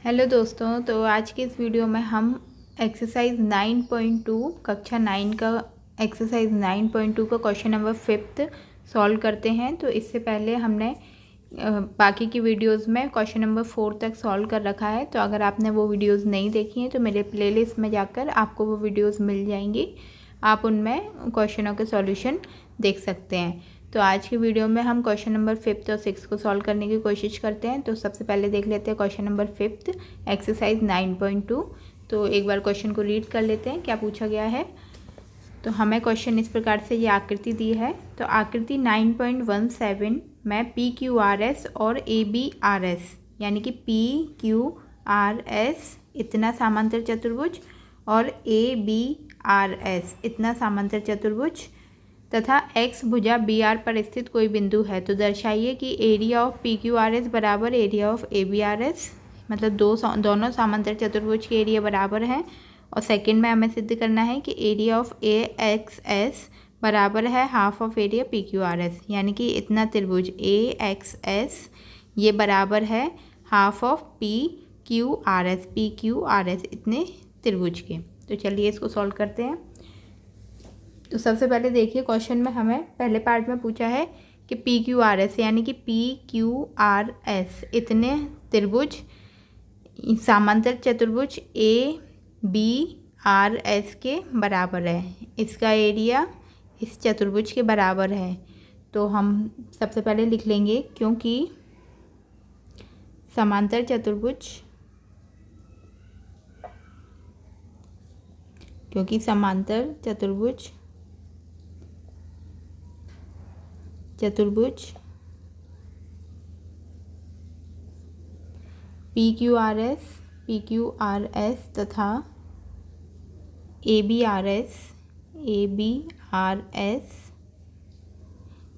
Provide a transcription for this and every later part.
Hello दोस्तों, तो आज की इस वीडियो में हम एक्सरसाइज 9.2 कक्षा 9 का एक्सरसाइज 9.2 का क्वेश्चन नंबर 5 सॉल्व करते हैं। तो इससे पहले हमने बाकी की वीडियोस में क्वेश्चन नंबर 4 तक सॉल्व कर रखा है। तो अगर आपने वो वीडियोस नहीं देखी हैं तो मेरे प्लेलिस्ट में जाकर आपको वो वीडियोस मिल जाएंगी, आप उनमें क्वेश्चनों के सॉल्यूशन देख सकते हैं। तो आज की वीडियो में हम क्वेश्चन नंबर 5 और 6 को सॉल्व करने की कोशिश करते हैं। तो सबसे पहले देख लेते हैं क्वेश्चन नंबर 5 एक्सरसाइज 9.2। तो एक बार क्वेश्चन को रीड कर लेते हैं क्या पूछा गया है। तो हमें क्वेश्चन इस प्रकार से ये आकृति दी है। तो आकृति 9.17 में पी क्यू आर एस और ए बी आर एस यानी कि पी क्यू आर एस इतना समांतर चतुर्भुज और ए बी आर एस इतना समांतर चतुर्भुज तथा एक्स भुजा बी आर पर स्थित कोई बिंदु है तो दर्शाइए कि area of P Q R S बराबर area of A B R S, मतलब दोनों समांतर चतुर्भुज के एरिया बराबर हैं। और सेकंड में हमें सिद्ध करना है कि area of A X S बराबर है half of area P Q R S, यानी कि इतना त्रिभुज ए एक्स एस ये बराबर है half of P Q R S इतने त्रिभुज के। तो चलिए इसको सॉल्व करते हैं। तो सबसे पहले देखिए क्वेश्चन में हमें पहले पार्ट में पूछा है कि पी क्यू आर एस यानी कि पी क्यू आर एस इतने त्रिभुज समांतर चतुर्भुज ए बी आर एस के बराबर है, इसका एरिया इस चतुर्भुज के बराबर है। तो हम सबसे पहले लिख लेंगे क्योंकि समांतर चतुर्भुज पी क्यू आर एस तथा ए बी आर एस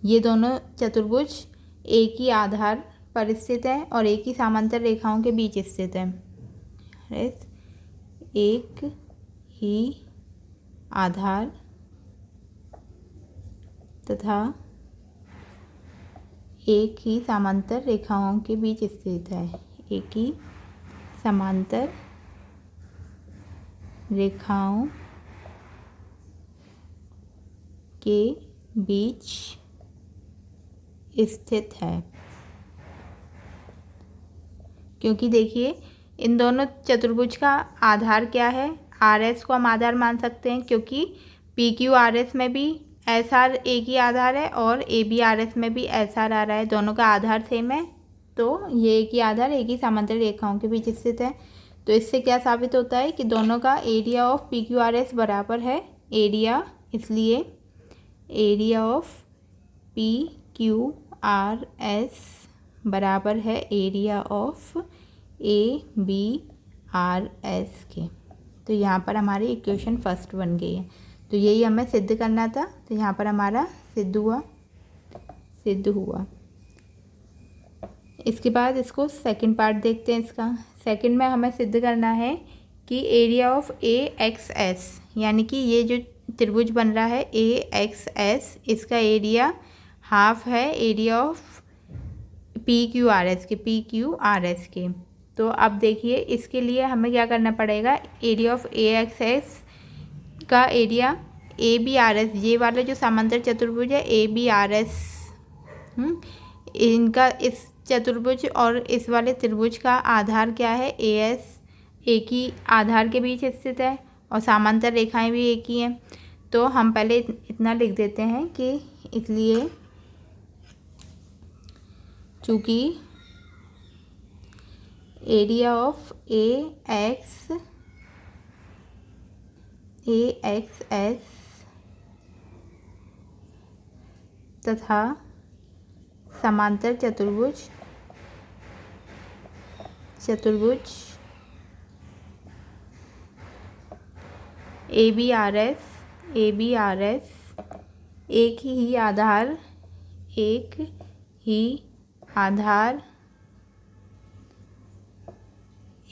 ये दोनों चतुर्भुज एक ही आधार पर स्थित है और एक ही समांतर रेखाओं के बीच स्थित है। एक ही आधार तथा एक ही समांतर रेखाओं के बीच स्थित है, एक ही समांतर रेखाओं के बीच स्थित है। क्योंकि देखिए इन दोनों चतुर्भुज का आधार क्या है, आर एस को हम आधार मान सकते हैं क्योंकि पी क्यू आर एस में भी एस आर एक ही आधार है और ए बी आर एस में भी एस आर आ रहा है, दोनों का आधार सेम है। तो ये एक ही आधार एक ही समांतर रेखाओं के बीच स्थित है। तो इससे क्या साबित होता है कि दोनों का area of P Q R S बराबर है एरिया, इसलिए area of P Q R S बराबर है area of A B R S के। तो यहाँ पर हमारी इक्वेशन फर्स्ट बन गई है। तो यही हमें सिद्ध करना था, तो यहाँ पर हमारा सिद्ध हुआ। इसके बाद इसको सेकंड पार्ट देखते हैं। इसका सेकंड में हमें सिद्ध करना है कि area of A X S यानी कि ये जो त्रिभुज बन रहा है ए एक्स एस इसका एरिया हाफ है area of P Q R S के। तो अब देखिए इसके लिए हमें क्या करना पड़ेगा, area of A X S का area A B R S ये वाला जो समांतर चतुर्भुज है ए बी आर एस इनका इस चतुर्भुज और इस वाले त्रिभुज का आधार क्या है ए एस, एक ही आधार के बीच स्थित है और समांतर रेखाएं भी एक ही हैं। तो हम पहले इतना लिख देते हैं कि इसलिए चूँकि area of A X S तथा समांतर चतुर्भुज ए बी आर एस एक ही आधार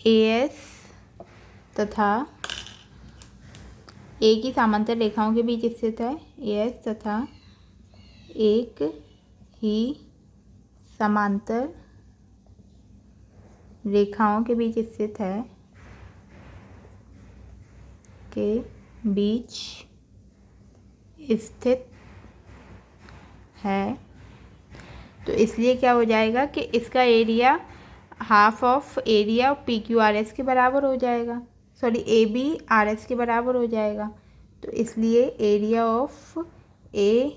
ए एस तथा एक ही समांतर रेखाओं के बीच स्थित है ए एस तथा एक ही समांतर रेखाओं के बीच स्थित है, के बीच स्थित है, तो इसलिए क्या हो जाएगा कि इसका area half of area P Q R S के बराबर हो जाएगा, sorry A B R S के बराबर हो जाएगा। तो इसलिए area of A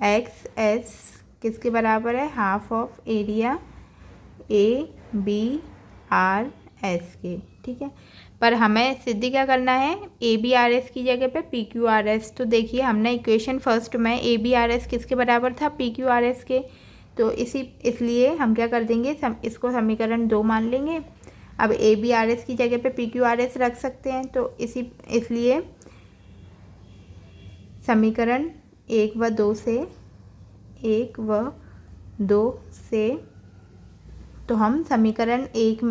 X S किसके बराबर है, half of area A B R S के। ठीक है, पर हमें सिद्धि क्या करना है, ए बी आर एस की जगह पे पी क्यू आर एस। तो देखिए हमने इक्वेशन फर्स्ट में ए बी आर एस किसके बराबर था, पी क्यू आर एस के। तो इसलिए हम क्या कर देंगे, इसको समीकरण 2 मान लेंगे। अब ए बी आर एस की जगह पे पी क्यू आर एस रख सकते हैं, तो इसलिए समीकरण 1 व 2 से तो हम समीकरण एक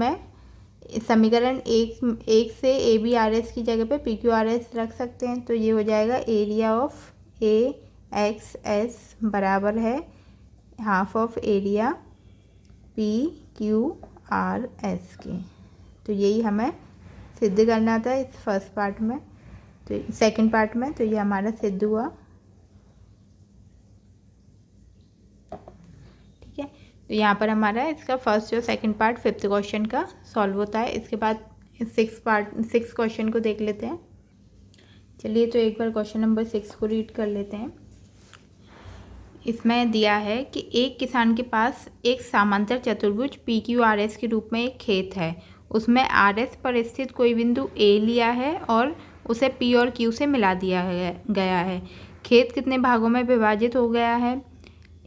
से ए बी आर एस की जगह पे पी क्यू आर एस रख सकते हैं। तो ये हो जाएगा area of A X S बराबर है half of area P Q R S के। तो यही हमें सिद्ध करना था इस फर्स्ट पार्ट में, तो सेकंड पार्ट में। तो ये हमारा सिद्ध हुआ। ठीक है, तो यहाँ पर हमारा इसका फर्स्ट और सेकंड पार्ट फिफ्थ क्वेश्चन का सॉल्व होता है। इसके बाद सिक्स क्वेश्चन को देख लेते हैं। चलिए तो एक बार क्वेश्चन नंबर 6 को रीड कर लेते हैं। इसमें दिया है कि एक किसान के पास एक समांतर चतुर्भुज पी क्यू आर एस के रूप में एक खेत है। उसमें आर एस पर स्थित कोई बिंदु ए लिया है और उसे पी और क्यू से मिला दिया गया है। खेत कितने भागों में विभाजित हो गया है,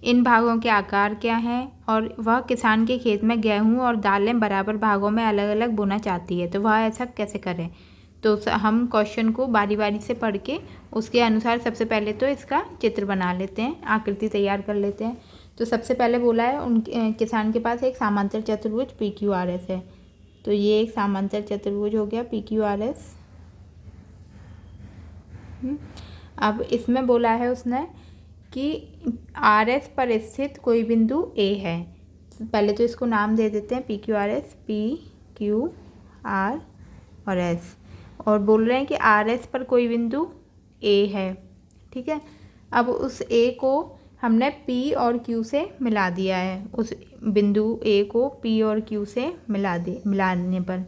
इन भागों के आकार क्या हैं, और वह किसान के खेत में गेहूं और दालें बराबर भागों में अलग अलग बोना चाहती है, तो वह ऐसा कैसे करें। तो हम क्वेश्चन को बारी बारी से पढ़ के उसके अनुसार सबसे पहले तो इसका चित्र बना लेते हैं, आकृति तैयार कर लेते हैं। तो सबसे पहले बोला है किसान के पास एक समांतर चतुर्भुज पी क्यू आर एस है। तो ये एक समांतर चतुर्भुज हो गया पी क्यू आर एस। अब इसमें बोला है उसने कि आर एस पर स्थित कोई बिंदु ए है। पहले तो इसको नाम दे देते हैं P Q R S, P Q are और एस, और बोल रहे हैं कि आर एस पर कोई बिंदु ए है। ठीक है, अब उस ए को हमने पी और क्यू से मिला दिया है, उस बिंदु ए को पी और क्यू से मिलाने पर।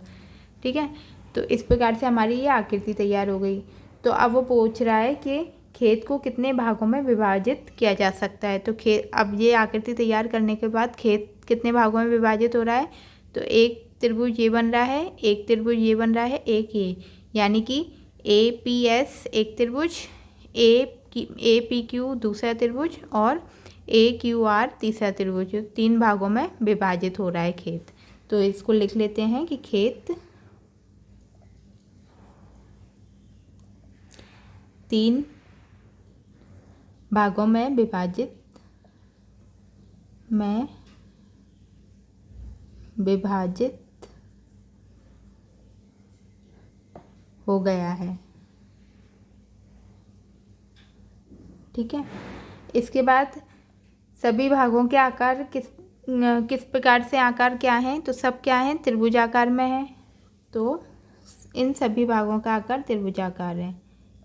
ठीक है, तो इस प्रकार से हमारी ये आकृति तैयार हो गई। तो अब वो पूछ रहा है कि खेत को कितने भागों में विभाजित किया जा सकता है। तो अब ये आकृति तैयार करने के बाद खेत कितने भागों में विभाजित हो रहा है, तो एक त्रिभुज ये बन रहा है, एक त्रिभुज ये बन रहा है, एक ये, यानी कि ए पी एस एक त्रिभुज, ए पी क्यू दूसरा त्रिभुज और ए क्यू आर तीसरा त्रिभुज, 3 भागों में विभाजित हो रहा है खेत। तो इसको लिख लेते हैं कि खेत 3 भागों में विभाजित हो गया है। ठीक है, इसके बाद सभी भागों के आकार किस प्रकार से आकार क्या हैं, तो सब क्या हैं, त्रिभुजाकार में है। तो इन सभी भागों का आकार त्रिभुजाकार है।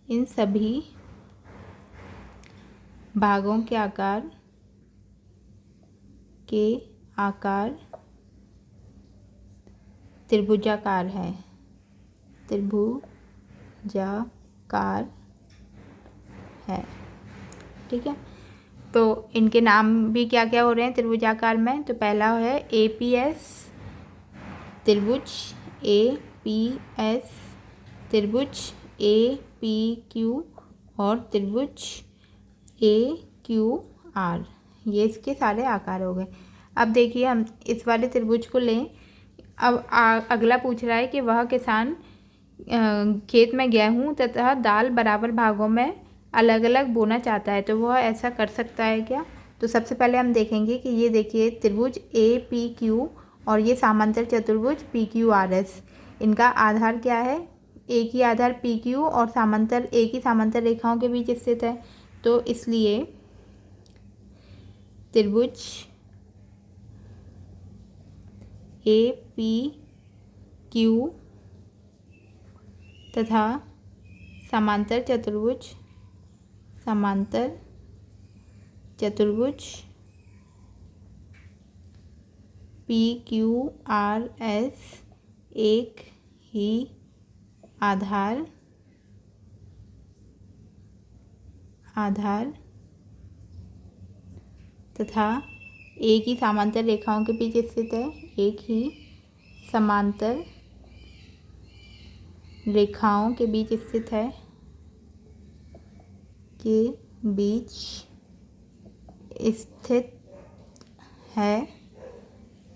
इन सभी भागों के आकार त्रिभुजाकार है, ठीक है, तो इनके नाम भी क्या क्या हो रहे हैं त्रिभुजाकार में। तो पहला है ए पी एस त्रिभुज, ए पी एस त्रिभुज, ए पी क्यू और त्रिभुज ए क्यू आर, ये इसके सारे आकार हो गए। अब देखिए हम इस वाले त्रिभुज को लें। अब अगला पूछ रहा है कि वह किसान खेत में गेहूं तथा दाल बराबर भागों में अलग अलग बोना चाहता है, तो वह ऐसा कर सकता है क्या। तो सबसे पहले हम देखेंगे कि ये देखिए त्रिभुज ए पी क्यू और ये समांतर चतुर्भुज पी क्यू आर एस, इनका आधार क्या है, एक ही आधार पी क्यू और एक ही समांतर रेखाओं के बीच स्थित है। तो इसलिए त्रिभुज APQ तथा समांतर चतुर्भुज PQRS एक ही आधार तथा एक ही समांतर रेखाओं के बीच स्थित है। एक ही समांतर रेखाओं के बीच स्थित है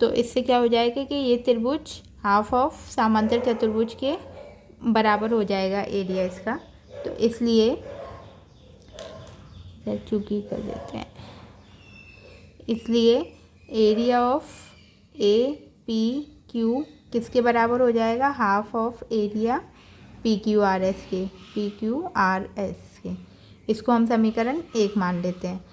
तो इससे क्या हो जाएगा कि ये त्रिभुज हाफ ऑफ समांतर चतुर्भुज के बराबर हो जाएगा एरिया इसका। तो इसलिए चूंकि कर देते हैं, इसलिए एरिया ऑफ APQ किसके बराबर हो जाएगा? हाफ ऑफ एरिया PQRS के। इसको हम समीकरण 1 मान लेते हैं।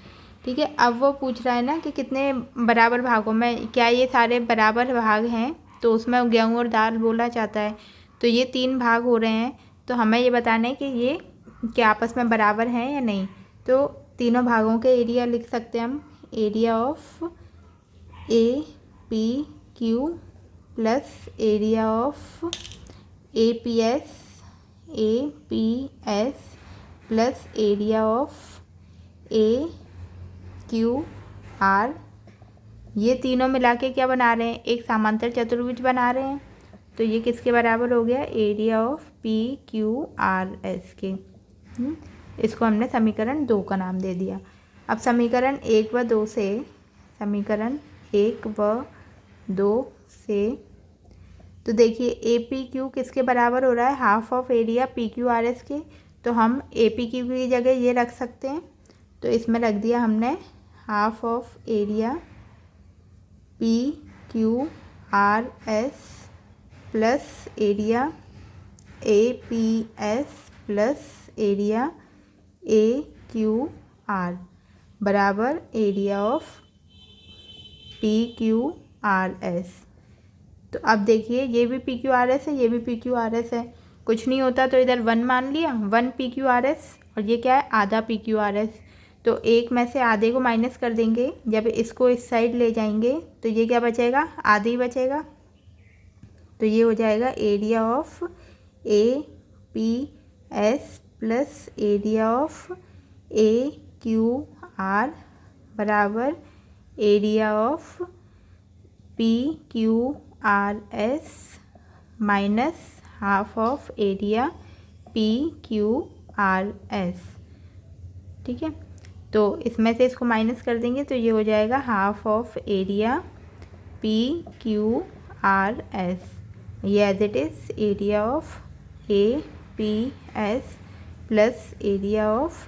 ठीक है, अब वो पूछ रहा है ना कि कितने बराबर भागों में, क्या ये सारे बराबर भाग हैं? तो उसमें गेहूँ और दाल बोला जाता है, तो ये 3 भाग हो रहे हैं। तो हमें ये बताना है कि ये क्या आपस में बराबर हैं या नहीं। तो तीनों भागों के एरिया लिख सकते हैं हम। Area of APQ plus area of APS plus area of AQR, ये तीनों मिला के क्या बना रहे हैं? एक समांतर चतुर्भुज बना रहे हैं। तो ये किसके बराबर हो गया? एरिया ऑफ PQRS के। इसको हमने समीकरण 2 का नाम दे दिया। अब समीकरण 1 व 2 से तो देखिए APQ किसके बराबर हो रहा है? हाफ ऑफ एरिया PQRS के। तो हम APQ की जगह ये रख सकते हैं। तो इसमें रख दिया हमने half of area PQRS plus area APS plus area AQR बराबर एरिया ऑफ PQRS। तो अब देखिए ये भी PQRS है, ये भी PQRS है। कुछ नहीं होता तो इधर 1 मान लिया, 1 PQRS, और ये क्या है? आधा PQRS। तो एक में से आधे को माइनस कर देंगे। जब इसको इस साइड ले जाएंगे तो ये क्या बचेगा? आधे ही बचेगा। तो ये हो जाएगा area of APS plus area of AQR बराबर area of PQRS minus half of area PQRS। ठीक है, तो इसमें से इसको माइनस कर देंगे तो ये हो जाएगा हाफ ऑफ एरिया PQRS। ये as it is area of APS plus area of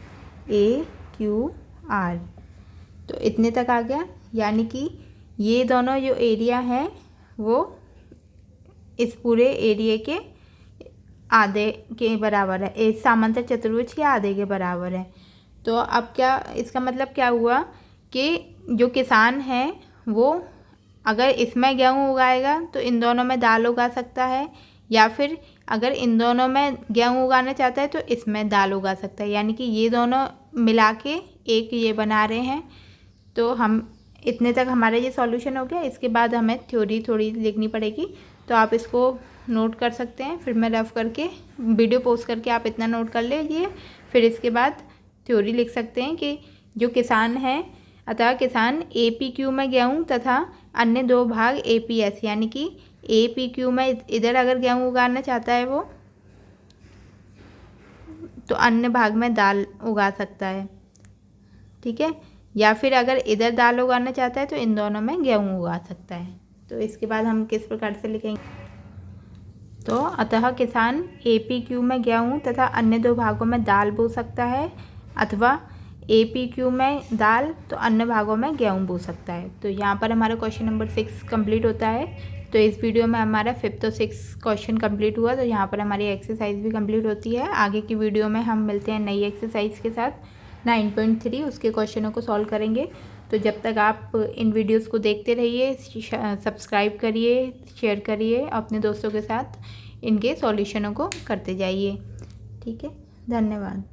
AQR। तो इतने तक आ गया, यानी कि ये दोनों जो एरिया हैं वो इस पूरे एरिया के आधे के बराबर है, इस समांतर चतुर्भुज के आधे के बराबर है। तो अब क्या इसका मतलब क्या हुआ कि जो किसान है वो अगर इसमें गेहूँ उगाएगा तो इन दोनों में दाल उगा सकता है, या फिर अगर इन दोनों में गेहूँ उगाना चाहता है तो इसमें दाल उगा सकता है। यानी कि ये दोनों मिला के एक ये बना रहे हैं। तो हम इतने तक हमारा ये सॉल्यूशन हो गया। इसके बाद हमें थ्योरी थोड़ी लिखनी पड़ेगी, तो आप इसको नोट कर सकते हैं। फिर मैं रफ करके वीडियो पोस्ट करके आप इतना नोट कर लीजिए। फिर इसके बाद थ्योरी लिख सकते हैं कि जो किसान है, अतः किसान APQ में गेहूँ तथा अन्य 2 भाग APS, यानी कि APQ में इधर अगर गेहूँ उगाना चाहता है वो, तो अन्य भाग में दाल उगा सकता है। ठीक है, या फिर अगर इधर दाल उगाना चाहता है तो इन दोनों में गेहूँ उगा सकता है। तो इसके बाद हम किस प्रकार से लिखेंगे? तो अतः किसान APQ में गेहूँ तथा अन्य 2 भागों में दाल बो सकता है, अथवा APQ में दाल तो अन्य भागों में गेहूँ बो सकता है। तो यहाँ पर हमारा क्वेश्चन नंबर 6 कंप्लीट होता है। तो इस वीडियो में हमारा 5th और 6th क्वेश्चन कंप्लीट हुआ। तो यहाँ पर हमारी एक्सरसाइज भी कंप्लीट होती है। आगे की वीडियो में हम मिलते हैं नई एक्सरसाइज के साथ 9.3, उसके क्वेश्चनों को सॉल्व करेंगे। तो जब तक आप इन वीडियोस को देखते रहिए, सब्सक्राइब करिए, शेयर करिए अपने दोस्तों के साथ, इनके सॉल्यूशनों को करते जाइए। ठीक है, धन्यवाद।